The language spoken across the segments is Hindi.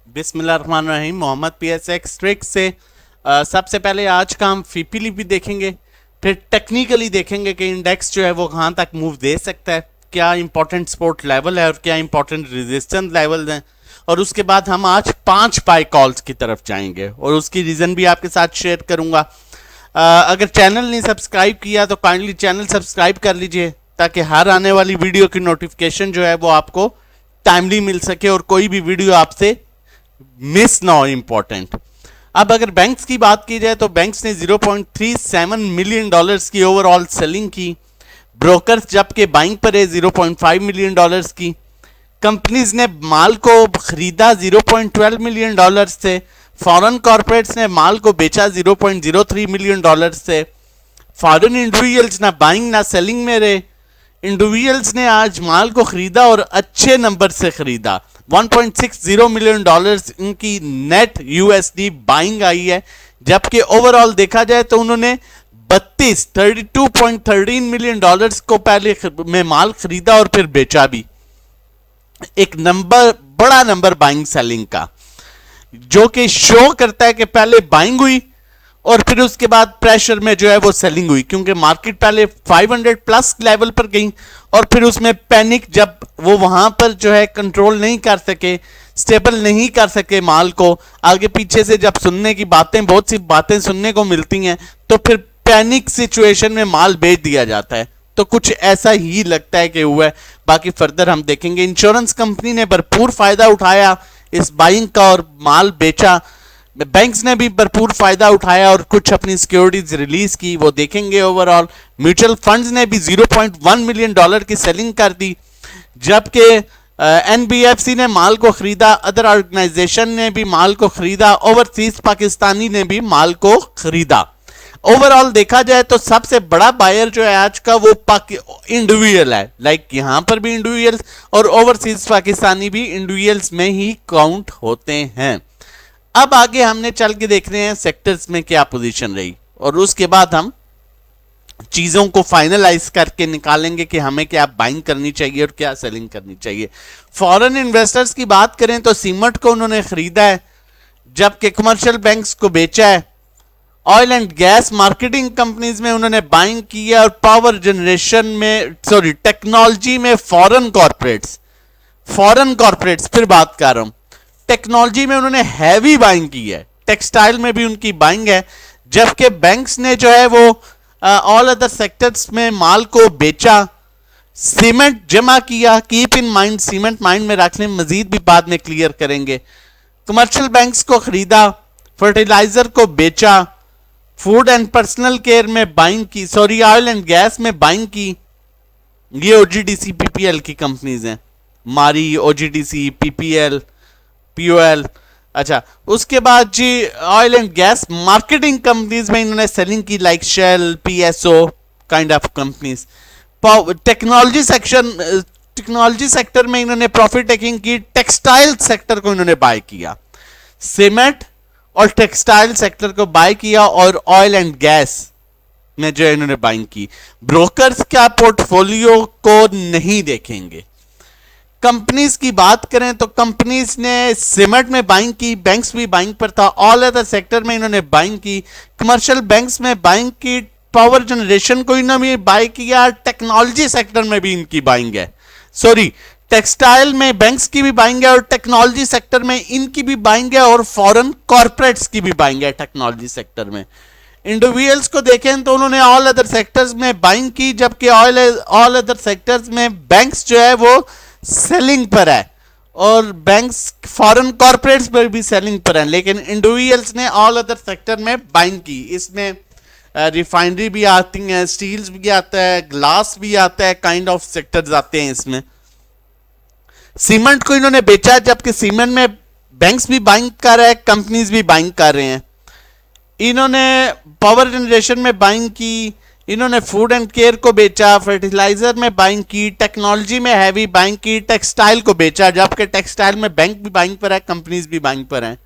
बिस्मिल्लाहिर्रहमानिर्रहीम। मोहम्मद PSX ट्रिक से सबसे पहले आज का हम फीपीली भी देखेंगे, फिर टेक्निकली देखेंगे कि इंडेक्स जो है वो कहाँ तक मूव दे सकता है, क्या इंपॉर्टेंट सपोर्ट लेवल है और क्या इंपॉर्टेंट रेजिस्टेंस लेवल हैं, और उसके बाद हम आज 5 बाय कॉल्स की तरफ जाएंगे और उसकी रीज़न भी आपके साथ शेयर करूंगा। अगर चैनल नहीं सब्सक्राइब किया तो काइंडली चैनल सब्सक्राइब कर लीजिए ताकि हर आने वाली वीडियो की नोटिफिकेशन जो है वो आपको टाइमली मिल सके और कोई भी वीडियो आपसे मिस ना हो इंपॉर्टेंट। अब अगर बैंक्स की बात की जाए तो बैंक्स ने 0.37 मिलियन डॉलर्स की ओवरऑल सेलिंग की, ब्रोकर्स जबकि बाइंग पर है 0.5 मिलियन डॉलर्स की, कंपनीज ने माल को खरीदा 0.12 मिलियन डॉलर्स से, फॉरेन कॉर्पोरेट्स ने माल को बेचा 0.03 मिलियन डॉलर्स से, फॉरेन इंडिविजुअल्स ना बाइंग ना सेलिंग में रहे, इंडिविजुअल्स ने आज माल को खरीदा और अच्छे नंबर से खरीदा। 1.60 मिलियन डॉलर्स इनकी नेट यूएसडी बाइंग आई है, जबकि ओवरऑल देखा जाए तो उन्होंने 32.13 मिलियन डॉलर्स को पहले में माल खरीदा और फिर बेचा भी। एक नंबर, बड़ा नंबर बाइंग सेलिंग का, जो कि शो करता है कि पहले बाइंग हुई और फिर उसके बाद प्रेशर में जो है वो सेलिंग हुई, क्योंकि मार्केट पहले 500 प्लस लेवल पर गई और फिर उसमें पैनिक, जब वो वहां पर जो है कंट्रोल नहीं कर सके, स्टेबल नहीं कर सके माल को, आगे पीछे से जब सुनने की बातें, बहुत सी बातें सुनने को मिलती हैं, तो फिर पैनिक सिचुएशन में माल बेच दिया जाता है। तो कुछ ऐसा ही लगता है कि हुआ है, बाकी फर्दर हम देखेंगे। इंश्योरेंस कंपनी ने भरपूर फायदा उठाया इस बाइंग का और माल बेचा, बैंक्स ने भी भरपूर फायदा उठाया और कुछ अपनी सिक्योरिटीज रिलीज की, वो देखेंगे ओवरऑल। म्यूचुअल फंड्स ने भी 0.1 मिलियन डॉलर की सेलिंग कर दी, जबकि एनबीएफसी ने माल को खरीदा, अदर ऑर्गेनाइजेशन ने भी माल को खरीदा, ओवरसीज पाकिस्तानी ने भी माल को खरीदा। ओवरऑल देखा जाए तो सबसे बड़ा बायर जो है आज का वो इंडिविजुअल है, लाइक यहां पर भी इंडिविजुअल्स और ओवरसीज पाकिस्तानी भी इंडिविजुअल्स में ही काउंट होते हैं। अब आगे हमने चल के देख रहे हैं सेक्टर्स में क्या पोजीशन रही और उसके बाद हम चीजों को फाइनलाइज करके निकालेंगे कि हमें क्या बाइंग करनी चाहिए और क्या सेलिंग करनी चाहिए। फॉरेन इन्वेस्टर्स की बात करें तो सीमेंट को उन्होंने खरीदा है, जबकि कमर्शियल बैंक्स को बेचा है। Oil and gas marketing companies में उन्होंने बाइंग की है और पावर जनरेशन में, सॉरी टेक्नोलॉजी में फॉरेन कॉर्पोरेट्स फिर बात कर रहा हूं, टेक्नोलॉजी में उन्होंने हैवी बाइंग की है, टेक्सटाइल में भी उनकी बाइंग है, जबकि बैंक्स ने जो है वो ऑल अदर सेक्टर्स में माल को बेचा। सीमेंट जमा किया, keep in mind, cement mind में रख लें, मजीद भी बाद में क्लियर करेंगे। कमर्शियल बैंक्स को खरीदा, फर्टिलाइजर को बेचा, फूड एंड पर्सनल केयर में बाइंग की, सॉरी ऑयल एंड गैस में बाइंग की। ये ओजीडीसी पीपीएल की कंपनीज हैं, मारी, ओजीडीसी, पीपीएल, पीओएल। अच्छा, उसके बाद जी oil and gas marketing companies में इन्होंने सेलिंग की, like Shell, PSO kind of companies. Technology sector में इन्होंने प्रॉफिट टेकिंग की, टेक्सटाइल सेक्टर को इन्होंने बाय किया, सीमेंट और टेक्सटाइल सेक्टर को बाय किया और ऑयल एंड गैस में जो इन्होंने बाइंग की। ब्रोकर्स का पोर्टफोलियो को नहीं देखेंगे। कंपनीज की बात करें तो कंपनीज ने सीमेंट में बाइंग की, बैंक्स भी बाइंग पर था, ऑल अदर सेक्टर में इन्होंने बाइंग की, कमर्शियल बैंक्स में बाइंग की, पावर जनरेशन को इन्होंने बाय किया, टेक्नोलॉजी सेक्टर में भी इनकी बाइंग है, सॉरी टेक्सटाइल में बैंक्स की भी बाइंग है और टेक्नोलॉजी सेक्टर में इनकी भी बाइंग है और फॉरेन कॉर्पोरेट्स की भी बाइंग है टेक्नोलॉजी सेक्टर में। इंडिविजुअल्स को देखें तो उन्होंने ऑल अदर सेक्टर्स में बाइंग की, जबकि ऑल अदर सेक्टर्स में बैंक्स जो है वो सेलिंग पर है और बैंक्स फॉरेन कॉर्पोरेट्स पर भी सेलिंग पर है, लेकिन इंडिविजुअल्स ने ऑल अदर सेक्टर में बाइंग की। इसमें रिफाइनरी भी आती हैं, स्टील्स भी आता है, ग्लास भी आता है, काइंड ऑफ सेक्टर्स आते हैं इसमें। सीमेंट को इन्होंने बेचा, जबकि सीमेंट में बैंक्स भी बाइंग कर रहे हैं, कंपनीज भी बाइंग कर रहे हैं। इन्होंने पावर जनरेशन में बाइंग की, इन्होंने फूड एंड केयर को बेचा, फर्टिलाइजर में बाइंग की, टेक्नोलॉजी में हैवी बाइंग की, टेक्सटाइल को बेचा, जबकि टेक्सटाइल में बैंक भी बाइंग पर है, कंपनीज भी बाइंग पर हैं।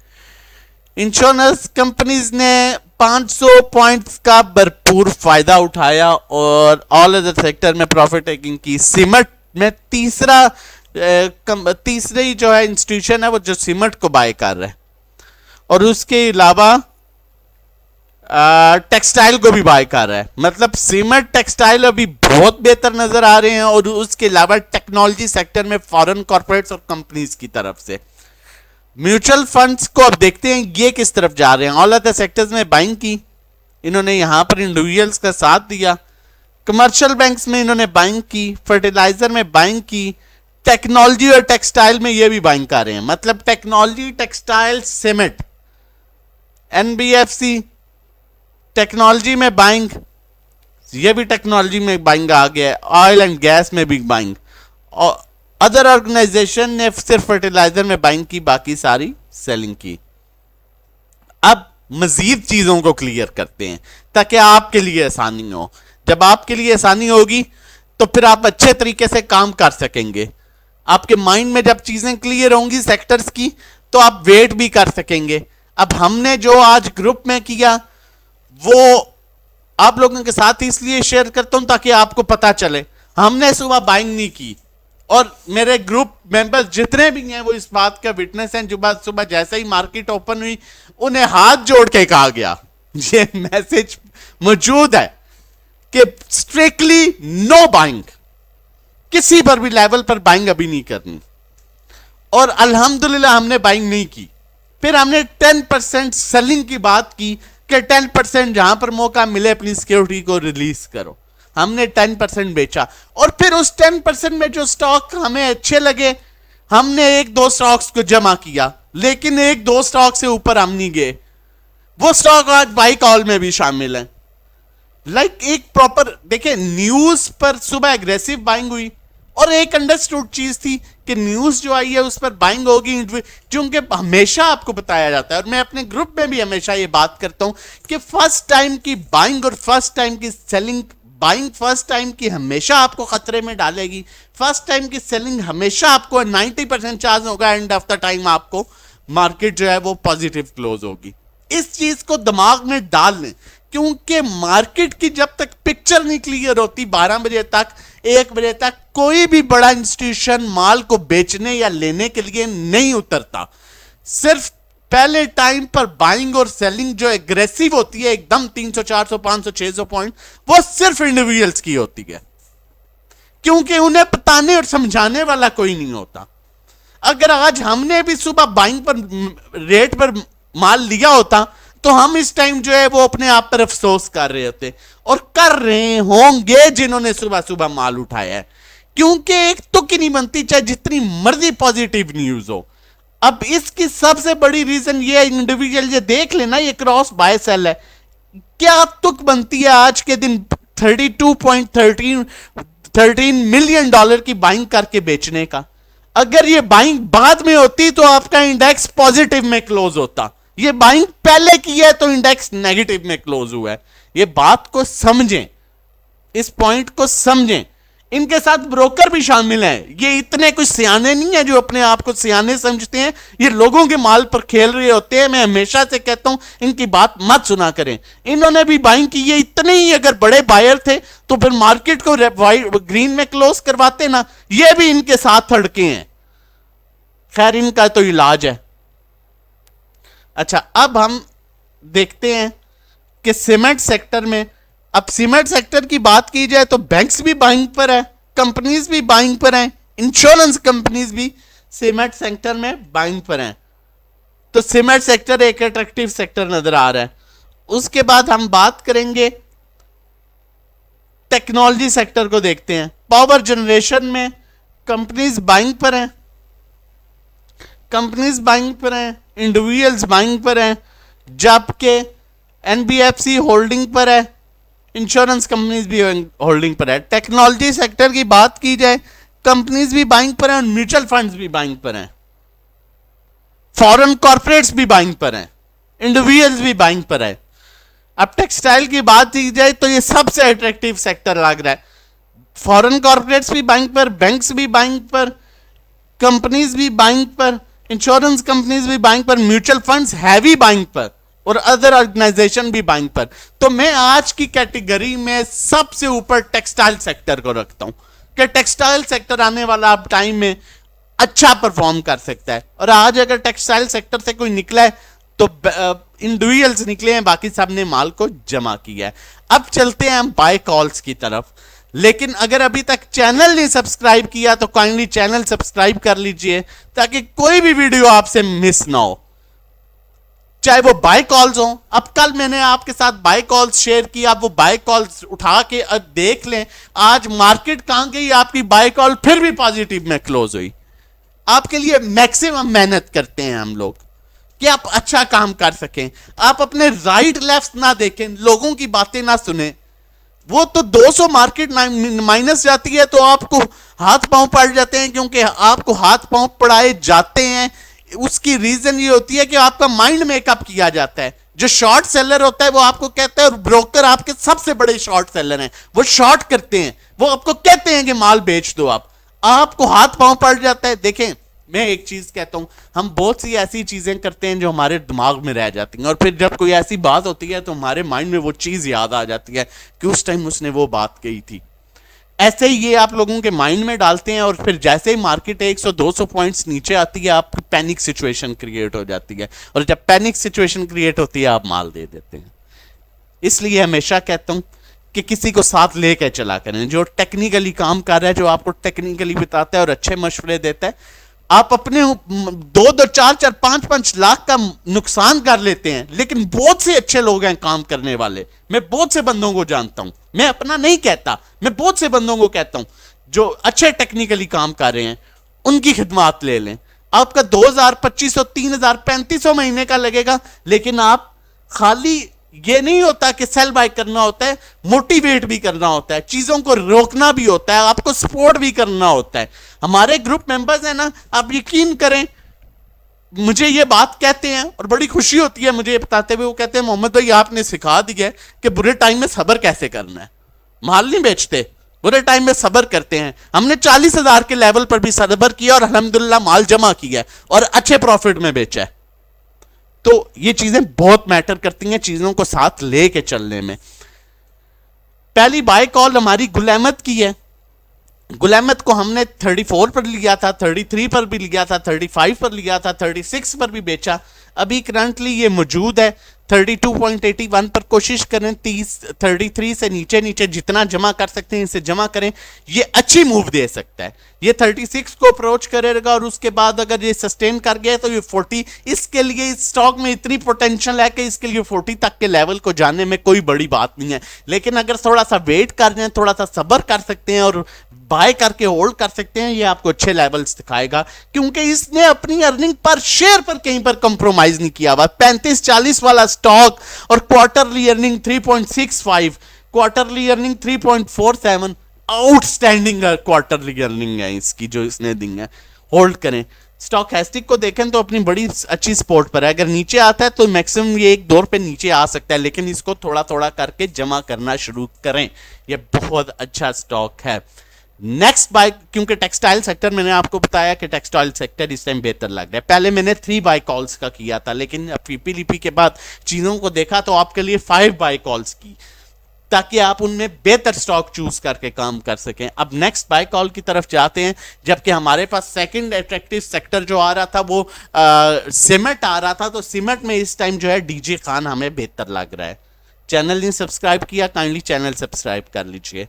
इंश्योरेंस कंपनीज ने 500 पॉइंट्स का भरपूर फायदा उठाया और ऑल अदर सेक्टर में प्रॉफिट टेकिंग की। सीमेंट में तीसरा तीसरी जो है इंस्टीट्यूशन है वो जो सीमेंट को बाय कर रहा है, और उसके अलावा टेक्सटाइल को भी बाय कर रहा है। मतलब सीमेंट टेक्सटाइल अभी बहुत बेहतर नजर आ रहे हैं, और उसके अलावा टेक्नोलॉजी सेक्टर में फॉरेन कॉर्पोरेट्स और कंपनीज की तरफ से। म्यूचुअल फंड्स को अब देखते हैं ये किस तरफ जा रहे हैं। ऑल अदर सेक्टर्स में बाइंग की इन्होंने, यहां पर इंडिविजुअल्स का साथ दिया। कमर्शियल बैंक्स में इन्होंने बाइंग की, फर्टिलाइजर में बाइंग की, टेक्नोलॉजी और टेक्सटाइल में ये भी बाइंग कर रहे हैं। मतलब technology, textile, cement, NBFC technology में बाइंग, ये भी टेक्नोलॉजी में बाइंग आ गया है। ऑयल एंड गैस में भी बाइंग, और अदर ऑर्गेनाइजेशन ने सिर्फ फर्टिलाइजर में बाइंग की, बाकी सारी सेलिंग की। अब मजीद चीजों को क्लियर करते हैं ताकि आपके लिए आसानी हो। जब आपके लिए आसानी होगी तो फिर आप अच्छे तरीके से काम कर सकेंगे। आपके माइंड में जब चीजें क्लियर होंगी सेक्टर्स की, तो आप वेट भी कर सकेंगे। अब हमने जो आज ग्रुप में किया वो आप लोगों के साथ इसलिए शेयर करता हूं ताकि आपको पता चले। हमने सुबह बाइंग नहीं की, और मेरे ग्रुप मेंबर्स जितने भी हैं वो इस बात का विटनेस हैं। जो बात सुबह जैसे ही मार्केट ओपन हुई उन्हें हाथ जोड़ के कहा गया, ये मैसेज मौजूद है कि स्ट्रिक्टली नो बाइंग, किसी पर भी लेवल पर बाइंग अभी नहीं करनी। और अल्हम्दुलिल्लाह हमने बाइंग नहीं की। फिर हमने 10% सेलिंग की बात की कि 10% जहां पर मौका मिले अपनी सिक्योरिटी को रिलीज करो। हमने 10% बेचा, और फिर उस 10% में जो स्टॉक हमें अच्छे लगे हमने एक दो स्टॉक्स को जमा किया, लेकिन एक दो स्टॉक से ऊपर हम नहीं गए। वो स्टॉक आज बाई कॉल में भी शामिल है। एक प्रॉपर देखिए, न्यूज पर सुबह एग्रेसिव बाइंग हुई, और एक अंडरस्टूड चीज थी कि न्यूज जो आई है उस पर बाइंग होगी, क्योंकि हमेशा आपको बताया जाता है, और मैं अपने ग्रुप में भी हमेशा ये बात करता हूं कि फर्स्ट टाइम की बाइंग और फर्स्ट टाइम की सेलिंग, बाइंग फर्स्ट टाइम की हमेशा आपको खतरे में डालेगी। फर्स्ट टाइम की सेलिंग हमेशा आपको 90% चांस होगा एंड ऑफ द टाइम आपको मार्केट जो है वो पॉजिटिव क्लोज होगी। इस चीज को दिमाग में डाल लें, क्योंकि मार्केट की जब तक पिक्चर नहीं क्लियर होती 12 बजे तक, 1 बजे तक कोई भी बड़ा इंस्टीट्यूशन माल को बेचने या लेने के लिए नहीं उतरता। सिर्फ पहले टाइम पर बाइंग और सेलिंग जो एग्रेसिव होती है एकदम 300, 400, 500, 600 पॉइंट, वो सिर्फ इंडिविजुअल्स की होती है, क्योंकि उन्हें बताने और समझाने वाला कोई नहीं होता। अगर आज हमने भी सुबह बाइंग पर रेट पर माल लिया होता तो हम इस टाइम जो है वो अपने आप पर अफसोस कर रहे होते, और कर रहे होंगे जिन्होंने सुबह सुबह माल उठाया है, क्योंकि एक तुक ही नहीं बनती चाहे जितनी मर्जी पॉजिटिव न्यूज हो। अब इसकी सबसे बड़ी रीजन ये इंडिविजुअल ये देख लेना, ये क्रॉस बाय सेल है। क्या तुक बनती है आज के दिन 32.13 मिलियन डॉलर की बाइंग करके बेचने का? अगर ये बाइंग बाद में होती तो आपका इंडेक्स पॉजिटिव में क्लोज होता। ये बाइंग पहले की है तो इंडेक्स नेगेटिव में क्लोज हुआ है। ये बात को समझें, इस पॉइंट को समझें। इनके साथ ब्रोकर भी शामिल हैं। ये इतने कुछ सियाने नहीं है जो अपने आप को सियाने समझते हैं, ये लोगों के माल पर खेल रहे होते हैं। मैं हमेशा से कहता हूं इनकी बात मत सुना करें। इन्होंने भी बाइंग की, ये इतने ही अगर बड़े बायर थे तो फिर मार्केट को ग्रीन में क्लोज करवाते ना। ये भी इनके साथ अड़के हैं। खैर, इनका तो इलाज है। अच्छा, अब हम देखते हैं कि सीमेंट सेक्टर में, अब सीमेंट सेक्टर की बात की जाए तो बैंक्स भी बाइंग पर है, कंपनीज भी बाइंग पर हैं, इंश्योरेंस कंपनीज भी सीमेंट सेक्टर में बाइंग पर हैं। तो सीमेंट सेक्टर एक अट्रैक्टिव सेक्टर नजर आ रहा है। उसके बाद हम बात करेंगे टेक्नोलॉजी सेक्टर को देखते हैं। पावर जनरेशन में कंपनीज बाइंग पर हैं, कंपनीज बाइंग पर हैं, इंडिविजुअल्स बाइंग पर हैं, जबकि एनबीएफसी होल्डिंग पर है, इंश्योरेंस कंपनीज भी होल्डिंग पर है। टेक्नोलॉजी सेक्टर की बात की जाए, कंपनीज भी बाइंग पर हैं और म्यूचुअल फंड्स भी बाइंग पर हैं, फॉरेन कॉर्पोरेट्स भी बाइंग पर हैं, इंडिविजुअल्स भी बाइंग पर है। अब टेक्सटाइल की बात की जाए तो ये सबसे अट्रैक्टिव सेक्टर लग रहा है। फॉरेन कॉर्पोरेट्स भी बाइंग पर, बैंक्स भी बाइंग पर, कंपनीज भी बाइंग पर, इंश्योरेंस कंपनीज भी बाइंग पर, म्यूचुअल फंड्स हैवी बाइंग पर, और अदर ऑर्गेनाइजेशन भी बाइंग पर। तो मैं आज की कैटेगरी में सबसे ऊपर टेक्सटाइल सेक्टर को रखता हूं कि टेक्सटाइल सेक्टर आने वाला अब टाइम में अच्छा परफॉर्म कर सकता है। और आज अगर टेक्सटाइल सेक्टर से कोई निकला है तो इंडिविजुअल्स निकले हैं, बाकी सब ने माल को जमा किया है। अब चलते हैं हम बाय कॉल्स की तरफ। लेकिन अगर अभी तक चैनल नहीं सब्सक्राइब किया तो काइंडली चैनल सब्सक्राइब कर लीजिए ताकि कोई भी वीडियो आपसे मिस ना हो, चाहे वो बाय कॉल्स हो। अब कल मैंने आपके साथ बाय कॉल्स शेयर की, आप वो बाय कॉल्स उठा के अब देख लें आज मार्केट कहां गई, आपकी बाय कॉल फिर भी पॉजिटिव में क्लोज हुई। आपके लिए मैक्सिमम मेहनत करते हैं हम लोग कि आप अच्छा काम कर सकें। आप अपने राइट लेफ्ट ना देखें, लोगों की बातें ना सुने। वो तो 200 मार्केट माइनस जाती है तो आपको हाथ पांव पड़ जाते हैं, क्योंकि आपको हाथ पांव पड़ाए जाते हैं। उसकी रीजन ये होती है कि आपका माइंड मेकअप किया जाता है। जो शॉर्ट सेलर होता है वो आपको कहता है, और ब्रोकर आपके सबसे बड़े शॉर्ट सेलर हैं, वो शॉर्ट करते हैं, वो आपको कहते हैं कि माल बेच दो। आपको हाथ पांव पड़ जाता है। देखें, मैं एक चीज कहता हूं, हम बहुत सी ऐसी चीजें करते हैं जो हमारे दिमाग में रह जाती हैं, और फिर जब कोई ऐसी बात होती है तो हमारे माइंड में वो चीज याद आ जाती है कि उस टाइम उसने वो बात कही थी। ऐसे ही ये आप लोगों के माइंड में डालते हैं, और फिर जैसे ही मार्केट 100-200 पॉइंट्स नीचे आती है आपकी पैनिक सिचुएशन क्रिएट हो जाती है, और जब पैनिक सिचुएशन क्रिएट होती है आप माल दे देते हैं। इसलिए हमेशा कहता हूं कि किसी को साथ लेकर चला करें, जो टेक्निकली काम कर रहा है, जो आपको टेक्निकली बताता है और अच्छे मशवरे देता है। आप अपने 2-2, 4-4, 5-5 लाख का नुकसान कर लेते हैं, लेकिन बहुत से अच्छे लोग हैं काम करने वाले। मैं बहुत से बंदों को जानता हूं, मैं अपना नहीं कहता, मैं बहुत से बंदों को कहता हूं जो अच्छे टेक्निकली काम कर रहे हैं, उनकी खिदमत ले लें। आपका 2000, 2500, 3000, 3500 महीने का लगेगा, लेकिन आप खाली ये नहीं होता कि सेल बाय करना होता है, मोटिवेट भी करना होता है, चीजों को रोकना भी होता है, आपको सपोर्ट भी करना होता है। हमारे ग्रुप मेंबर्स हैं ना, आप यकीन करें, मुझे ये बात कहते हैं और बड़ी खुशी होती है मुझे बताते हुए। वो कहते हैं मोहम्मद भाई आपने सिखा दिया कि बुरे टाइम में सब्र कैसे करना है। माल नहीं बेचते, बुरे टाइम में सब्र करते हैं। हमने 40,000 के लेवल पर भी सब्र किया और अल्हम्दुलिल्लाह माल जमा किया और अच्छे प्रॉफिट में बेचा है। तो ये चीजें बहुत मैटर करती हैं चीजों को साथ लेके चलने में। पहली बाय कॉल हमारी गुलामत की है। गुलामत को हमने 34 पर लिया था, 33 पर भी लिया था, 35 पर लिया था, 36 पर भी बेचा। अभी करंटली ये मौजूद है 32.81 पर। कोशिश करें 33 से नीचे नीचे जितना जमा कर सकते हैं इसे जमा करें, ये अच्छी मूव दे सकता है। ये 36 को अप्रोच करेगा और उसके बाद अगर ये सस्टेन कर गया तो ये 40, इसके लिए इस स्टॉक में इतनी पोटेंशियल है कि इसके लिए 40 तक के लेवल को जाने में कोई बड़ी बात नहीं है। लेकिन अगर थोड़ा सा वेट कर रहे हैं, थोड़ा सा सब्र कर सकते हैं और बाय करके होल्ड कर सकते हैं, ये आपको अच्छे लेवल्स दिखाएगा, क्योंकि इसने अपनी अर्निंग पर शेयर पर कहीं पर कंप्रोमाइज नहीं किया हुआ। 35-40 वाला स्टॉक और quarterly earning 3.65, quarterly earning 3.47, outstanding quarterly earning है इसकी जो इसने दी है। होल्ड करें। स्टॉक हैस्टिक को देखें तो अपनी बड़ी अच्छी सपोर्ट पर है। अगर नीचे आता है तो मैक्सिमम ये एक दौर पे नीचे आ सकता है, लेकिन इसको थोड़ा थोड़ा करके जमा करना शुरू करें, ये बहुत अच्छा स्टॉक है। नेक्स्ट बाय, क्योंकि टेक्सटाइल सेक्टर मैंने आपको बताया कि टेक्सटाइल सेक्टर इस टाइम बेहतर लग रहा है। पहले मैंने 3 बाय कॉल्स का किया था, लेकिन अब पीपीलीपी के बाद चीजों को देखा तो आपके लिए 5 बाय कॉल्स की, ताकि आप उनमें बेहतर स्टॉक चूज करके काम कर सकें। अब नेक्स्ट बाय कॉल की तरफ जाते हैं, जबकि हमारे पास सेकंड अट्रैक्टिव सेक्टर जो आ रहा था वो सीमेंट आ रहा था। तो सीमेंट में इस टाइम जो है डीजे खान हमें बेहतर लग रहा है। चैनल ने सब्सक्राइब किया, काइंडली चैनल सब्सक्राइब कर लीजिए।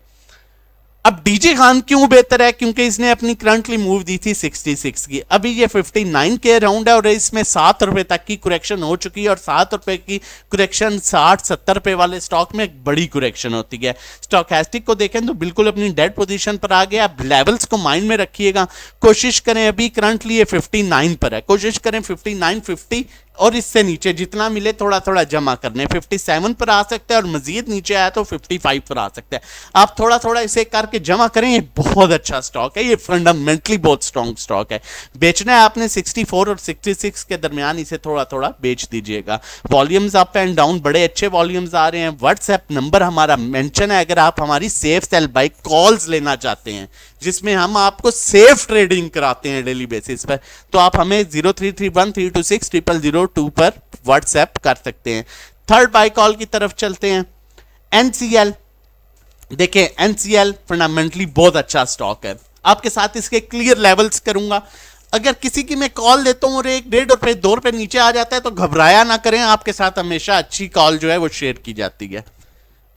अब डीजे खान क्यों बेहतर है? क्योंकि इसने अपनी करंटली मूव दी थी 66 की, अभी ये 59 के अराउंड है और इसमें 7 रुपए तक की करेक्शन हो चुकी है। और 7 रुपए की करेक्शन 60-70 रुपए वाले स्टॉक में एक बड़ी करेक्शन होती है। स्टॉकैस्टिक को देखें तो बिल्कुल अपनी डेड पोजीशन पर आ गया। अब लेवल्स को माइंड में रखिएगा, कोशिश करें, अभी करंटली ये 59 पर है, कोशिश करें 59, 50 और इससे नीचे जितना मिले थोड़ा थोड़ा जमा करने। 57 पर आ सकता है और मजीद नीचे आया तो 55 पर आ सकता है। आप थोड़ा थोड़ा इसे करके जमा करें, ये बहुत अच्छा स्टॉक है, ये फंडामेंटली बहुत स्ट्रॉन्ग स्टॉक है। बेचना है आपने 64 और 66 के दरमियान, इसे थोड़ा थोड़ा बेच दीजिएगा। वॉल्यूम्स अप एंड डाउन बड़े अच्छे वॉल्यूम्स आ रहे हैं। व्हाट्सएप नंबर हमारा मेंशन है अगर आप हमारी सेफ सेल बाय कॉल्स लेना चाहते हैं, जिसमें हम आपको सेफ ट्रेडिंग कराते हैं डेली बेसिस पर, तो आप हमें 0331326002 पर व्हाट्सएप कर सकते हैं। थर्ड बाय कॉल की तरफ चलते हैं। एनसीएल देखें, एनसीएल फंडामेंटली बहुत अच्छा स्टॉक है। आपके साथ इसके क्लियर लेवल्स करूंगा। अगर किसी की मैं कॉल देता हूँ और 1-1.5 रुपए 2 रुपए नीचे आ जाता है तो घबराया ना करें, आपके साथ हमेशा अच्छी कॉल जो है वो शेयर की जाती है।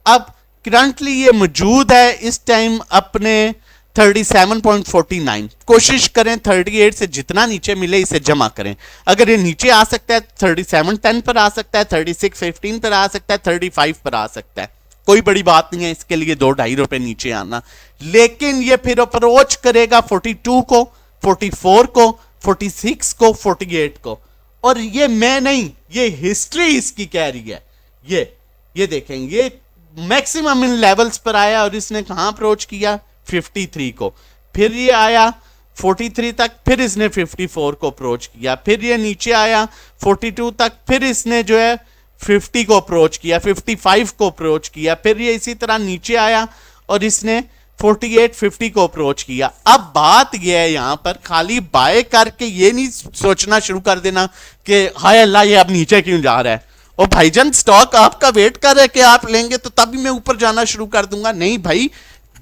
अब करंटली ये मौजूद है इस टाइम अपने 37.49, कोशिश करें 38 से जितना नीचे मिले इसे जमा करें। अगर ये नीचे आ सकता है 37.10 पर आ सकता है, 36.15 पर आ सकता है, 35 पर आ सकता है, कोई बड़ी बात नहीं है इसके लिए 2-2.5 रुपए नीचे आना। लेकिन ये फिर अप्रोच करेगा 42 को, 44 को, 46 को, 48 को, और ये मैं नहीं, ये हिस्ट्री इसकी कह रही है। ये देखेंगे, ये मैक्सिमम इन लेवल्स पर आया और इसने कहां अप्रोच किया 53 को, फिर ये आया 43 तक, फिर इसने 54 को अप्रोच किया, फिर ये नीचे आया 42 तक, फिर इसने जो है 50 को अप्रोच किया, 55 को अप्रोच किया, फिर ये इसी तरह नीचे आया और इसने 48-50 को अप्रोच किया। अब बात यह है यहां पर खाली बाय करके ये नहीं सोचना शुरू कर देना कि हाय अल्लाह ये अब नीचे क्यों जा रहा है, और भाईजान स्टॉक आपका वेट कर रहा है कि आप लेंगे तो तभी मैं ऊपर जाना शुरू कर दूंगा। नहीं भाई,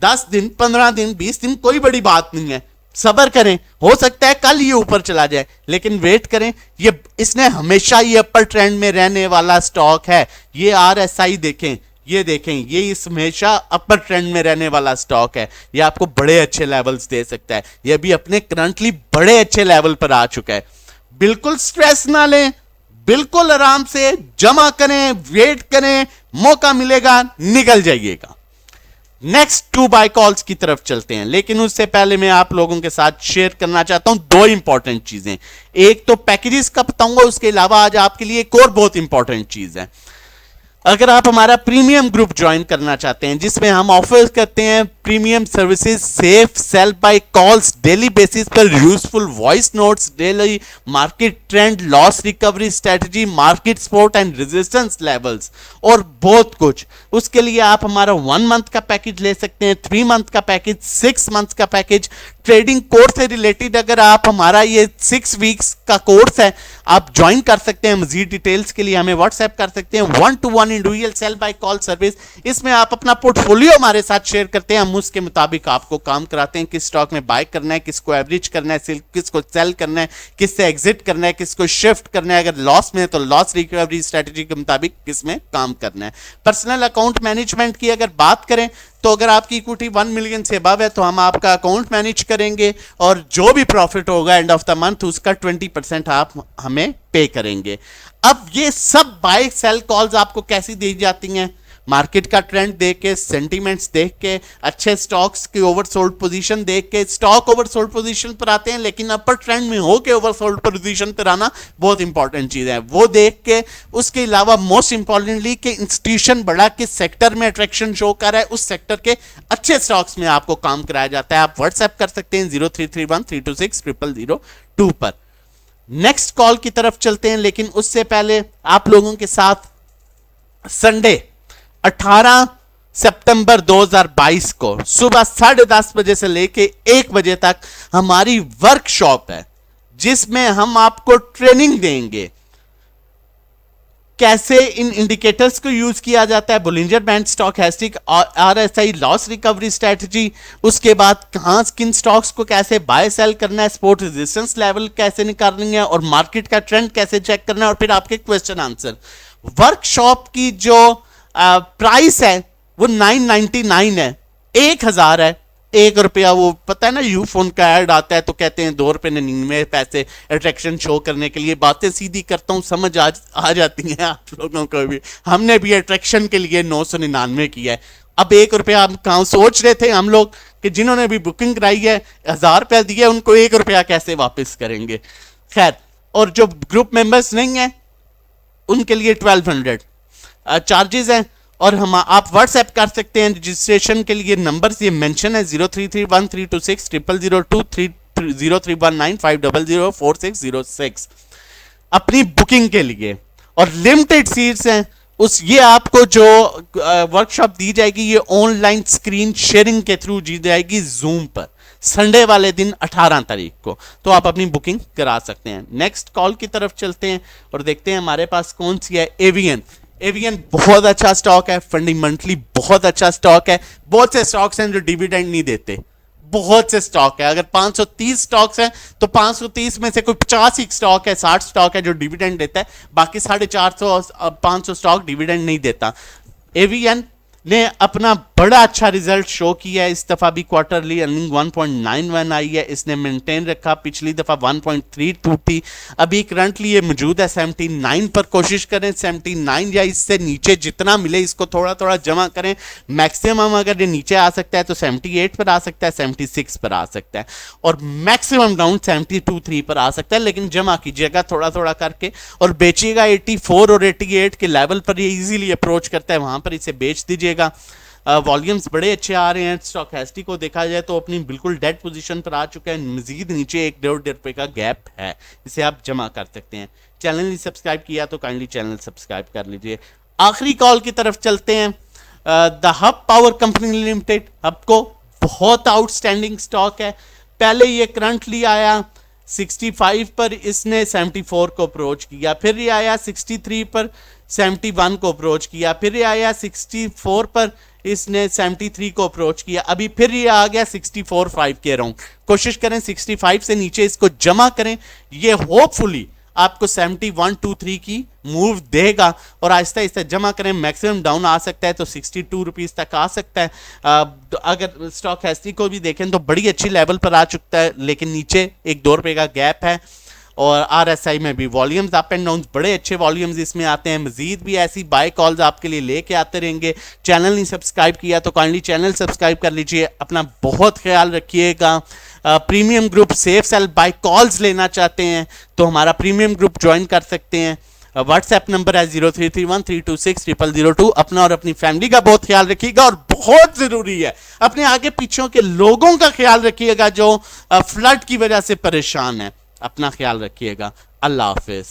10 दिन 15 दिन 20 दिन कोई बड़ी बात नहीं है, सब्र करें, हो सकता है कल ये ऊपर चला जाए, लेकिन वेट करें। ये इसने हमेशा ये अपर ट्रेंड में रहने वाला स्टॉक है। ये RSI देखें, ये देखें, ये इस हमेशा अपर ट्रेंड में रहने वाला स्टॉक है। ये आपको बड़े अच्छे लेवल्स दे सकता है। ये भी अपने करंटली बड़े अच्छे लेवल पर आ चुका है। बिल्कुल स्ट्रेस ना लें, बिल्कुल आराम से जमा करें, वेट करें, मौका मिलेगा निकल जाइएगा। नेक्स्ट 2 बाय कॉल्स की तरफ चलते हैं, लेकिन उससे पहले मैं आप लोगों के साथ शेयर करना चाहता हूं 2 इंपॉर्टेंट चीजें। एक तो पैकेजेस का बताऊंगा, उसके अलावा आज आपके लिए एक और बहुत इंपॉर्टेंट चीज है। अगर आप हमारा प्रीमियम ग्रुप ज्वाइन करना चाहते हैं जिसमें हम ऑफर करते हैं premium services, safe sell bye calls, daily basis पर useful voice notes, daily market trend, loss recovery strategy, market support and resistance levels और बहुत कुछ, उसके लिए आप हमारा 1 मंथ का पैकेज ले सकते हैं, 3 मंथ का पैकेज, 6 मंथ का पैकेज। ट्रेडिंग कोर्स से रिलेटेड अगर आप हमारा ये 6 वीक्स का कोर्स है आप ज्वाइन कर सकते हैं। मजीद डिटेल्स के लिए हमें व्हाट्सएप कर सकते हैं। 1-to-1 individual sell by call service, इसमें आप अपना पोर्टफोलियो हमारे साथ शेयर करते हैं, हम उसके मुताबिक आपको काम कराते हैं, किस स्टॉक में बाय करना है, किसको एवरेज करना है, किसको सेल करना है, किससे एग्जिट करना है, किसको शिफ्ट करना है, अगर लॉस में है तो लॉस रिकवरी स्ट्रेटजी के मुताबिक किसमें काम करना है। पर्सनल अकाउंट मैनेजमेंट की अगर बात करें तो अगर आपकी इक्विटी 1 मिलियन से अबव है तो हम आपका अकाउंट मैनेज करेंगे और जो भी प्रॉफिट होगा एंड ऑफ द मंथ उसका 20% आप हमें पे करेंगे। अब ये सब बाय सेल कॉल्स आपको कैसी दी जाती हैं? मार्केट का ट्रेंड देख के, सेंटीमेंट्स देख के, अच्छे स्टॉक्स की ओवरसोल्ड पोजीशन देख के, स्टॉक ओवरसोल्ड पोजीशन पर आते हैं लेकिन अपर ट्रेंड में हो के ओवरसोल्ड पोजीशन पर आना बहुत इंपॉर्टेंट चीज है, वो देख के। उसके अलावा मोस्ट इंपॉर्टेंटली कि इंस्टीट्यूशन बड़ा किस सेक्टर में अट्रैक्शन शो कर रहा है, उस सेक्टर के अच्छे स्टॉक्स में आपको काम कराया जाता है। आप व्हाट्सएप कर सकते हैं 0331326002 पर। नेक्स्ट कॉल की तरफ चलते हैं, लेकिन उससे पहले आप लोगों के साथ संडे 18 सितंबर 2022 को सुबह 10:30 बजे से लेके 1 बजे तक हमारी वर्कशॉप है जिसमें हम आपको ट्रेनिंग देंगे कैसे इन इंडिकेटर्स को यूज किया जाता है, Bollinger band, stochastic, RSI, loss recovery strategy, उसके बाद कहां किन स्टॉक्स को कैसे बाय सेल करना है, सपोर्ट रेजिस्टेंस लेवल कैसे निकालनी है और मार्केट का ट्रेंड कैसे चेक करना है, और फिर आपके क्वेश्चन आंसर। वर्कशॉप की जो प्राइस है वो 999 है, 1000 है, 1 रुपया। वो पता है ना, यूफोन का ऐड आता है तो कहते हैं 2 रुपए 99 पैसे अट्रैक्शन शो करने के लिए। बातें सीधी करता हूं, समझ आ जाती हैं आप लोगों को भी। हमने भी अट्रैक्शन के लिए 999 किया है। अब 1 रुपया हम कहां सोच रहे थे हम लोग कि जिन्होंने भी बुकिंग कराई है 1000 रुपया दिया, उनको 1 रुपया कैसे वापस करेंगे। खैर, और जो ग्रुप मेंबर्स नहीं है उनके लिए 1200 चार्जेस हैं। और हम आप व्हाट्सएप कर सकते हैं रजिस्ट्रेशन के लिए। नंबर ये मेंशन है 0331326002, 031950046006 अपनी बुकिंग के लिए। और लिमिटेड सीट्स हैं। उस ये आपको जो वर्कशॉप दी जाएगी ये ऑनलाइन स्क्रीन शेयरिंग के थ्रू दी जाएगी जूम पर, संडे वाले दिन 18 तारीख को। तो आप अपनी बुकिंग करा सकते हैं। नेक्स्ट कॉल की तरफ चलते हैं और देखते हैं हमारे पास कौन सी है। एवियन बहुत अच्छा स्टॉक है, फंडामेंटली बहुत अच्छा स्टॉक है। बहुत से स्टॉक्स हैं जो डिविडेंड नहीं देते, बहुत से स्टॉक है। अगर 530 स्टॉक्स हैं तो 530 में से कोई 50 ही स्टॉक है, 60 स्टॉक है जो डिविडेंड देता है, बाकी 450 500 स्टॉक डिविडेंड नहीं देता। एवीएन ने अपना बड़ा अच्छा रिजल्ट शो किया है। इस दफा भी क्वार्टरली अर्निंग 1.91 आई है, इसने मेंटेन रखा। पिछली दफा 1.32 थी। अभी करंटली ये मौजूद है 79 पर। कोशिश करें 79 या इससे नीचे जितना मिले इसको थोड़ा थोड़ा जमा करें। मैक्सिमम अगर ये नीचे आ सकता है तो 78 पर आ सकता है, 76 पर आ सकता है, और मैक्सिमम डाउन 72-3 पर आ सकता है। लेकिन जमा कीजिएगा थोड़ा थोड़ा करके और बेचिएगा। 84 और 88 के लेवल पर ये इजीली अप्रोच करता है, वहां पर इसे बेच दीजिएगा। वॉल्यूम्स बड़े अच्छे आ रहे हैं। स्टॉकेस्टिक को देखा जाए तो अपनी बिल्कुल डेड पोजीशन पर आ चुका है। मजीद नीचे 1-1.5 रुपए का गैप है, इसे आप जमा कर सकते हैं। चैनल नहीं सब्सक्राइब किया तो काइंडली चैनल सब्सक्राइब कर लीजिए। आखिरी कॉल की तरफ चलते हैं। The hub power company limited, hub को बहुत आउटस्टैंडिंग स्टॉक है। पहले ये करंटली आया 65 पर, इसने 74 को अप्रोच किया, फिर ये आया 63 पर 71 को अप्रोच किया, फिर ये आया 64 पर, इसने 73 को अप्रोच किया, अभी फिर ये आ गया 64.5 के अराउंड। कोशिश करें 65 से नीचे इसको जमा करें, ये होपफुली आपको 71-3 की मूव देगा और आहिस्ता आहिस्ता जमा करें। मैक्सिमम डाउन आ सकता है तो 62 रुपीज तक आ सकता है। अगर स्टॉक हैस्टी को भी देखें तो बड़ी अच्छी लेवल पर आ चुका है, लेकिन नीचे 1-2 रुपए का गैप है। और आरएसआई में भी वॉल्यूम्स अप एंड डाउन, बड़े अच्छे वॉल्यूम्स इसमें आते हैं। मजीद भी ऐसी बाय कॉल्स आपके लिए लेके आते रहेंगे। चैनल नहीं सब्सक्राइब किया तो काइंडली चैनल सब्सक्राइब कर लीजिए। अपना बहुत ख्याल रखिएगा। Premium group safe sell bye calls लेना चाहते हैं तो हमारा प्रीमियम ग्रुप ज्वाइन कर सकते हैं। व्हाट्सएप नंबर है 0331326002। अपना और अपनी फैमिली का बहुत ख्याल रखिएगा और बहुत जरूरी है अपने आगे पीछे के लोगों का ख्याल रखिएगा जो फ्लड की वजह से परेशान है। अपना ख्याल रखिएगा। अल्लाह हाफिज।